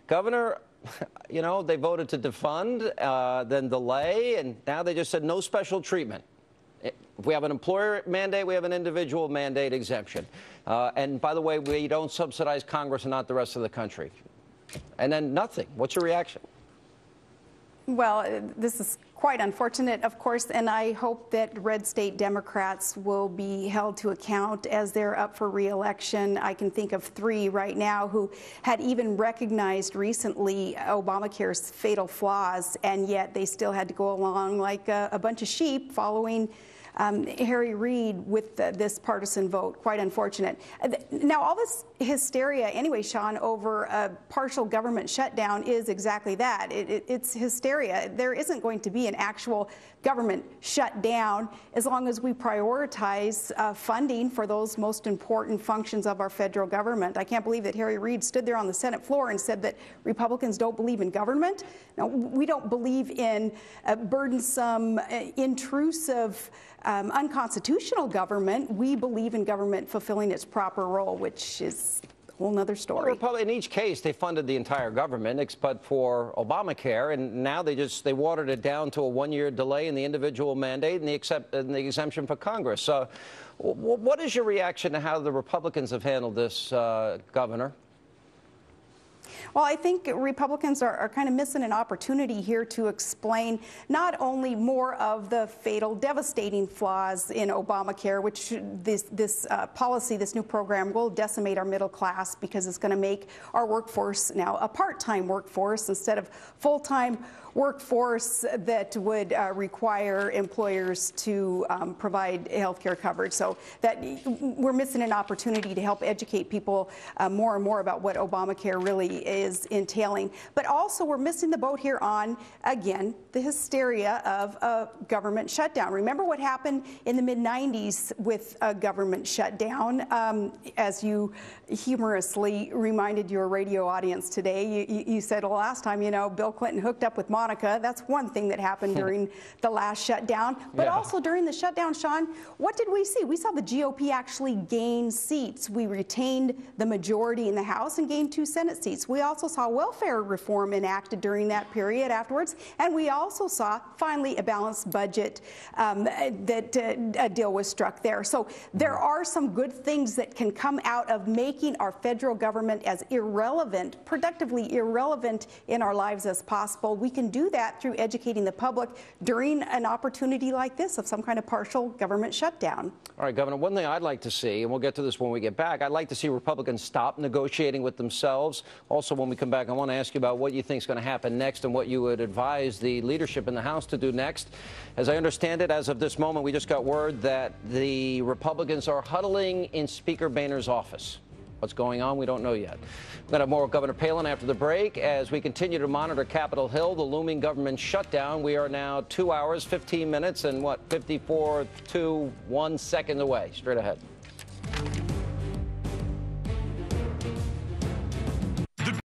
Governor, you know, they voted to defund, then delay, and now they just said no special treatment. If we have an employer mandate, we have an individual mandate exemption. And by the way, we don't subsidize Congress and not the rest of the country. And then nothing. What's your reaction? Well, this is quite unfortunate, of course, and I hope that red state Democrats will be held to account as they're up for re-election. I can think of 3 right now who had even recognized recently Obamacare's fatal flaws, and yet they still had to go along like a bunch of sheep following Harry Reid with this partisan vote. Quite unfortunate. Now, all this hysteria anyway, Sean, over a partial government shutdown is exactly that. It's hysteria. There isn't going to be an actual government shutdown as long as we prioritize funding for those most important functions of our federal government. I can't believe that Harry Reid stood there on the Senate floor and said that Republicans don't believe in government. Now, we don't believe in burdensome, intrusive, unconstitutional government. We believe in government fulfilling its proper role, which is a whole nother story. Well, in each case, they funded the entire government except for Obamacare, and now they watered it down to a 1-year delay in the individual mandate and the exemption for Congress. What is your reaction to how the Republicans have handled this, Governor? Well, I think Republicans are kind of missing an opportunity here to explain not only more of the fatal, devastating flaws in Obamacare, which this policy, this new program, will decimate our middle class because it's going to make our workforce now a part-time workforce instead of full-time workforce that would require employers to provide health care coverage. So that we're missing an opportunity to help educate people more and more about what Obamacare really is entailing. But also we're missing the boat here on, again, the hysteria of a government shutdown. Remember what happened in the mid-90s with a government shutdown? As you humorously reminded your radio audience today, you said, well, last time, you know, Bill Clinton hooked up with Monica. That's one thing that happened during the last shutdown. But also during the shutdown, Sean, what did we see? We saw the GOP actually gain seats. We retained the majority in the House and gained 2 Senate seats. We also saw welfare reform enacted during that period afterwards. And we also saw, finally, a balanced budget that a deal was struck there. So there are some good things that can come out of making our federal government as irrelevant, productively irrelevant in our lives as possible. We can do that through educating the public during an opportunity like this of some kind of partial government shutdown. All right, Governor, one thing I'd like to see, and we'll get to this when we get back, I'd like to see Republicans stop negotiating with themselves. Also, when we come back, I want to ask you about what you think is going to happen next and what you would advise the leadership in the House to do next. As I understand it, as of this moment, we just got word that the Republicans are huddling in Speaker Boehner's office. What's going on, we don't know yet. We're going to have more with Governor Palin after the break as we continue to monitor Capitol Hill, the looming government shutdown. We are now 2 hours, 15 minutes, and 54 to 1 second away. Straight ahead.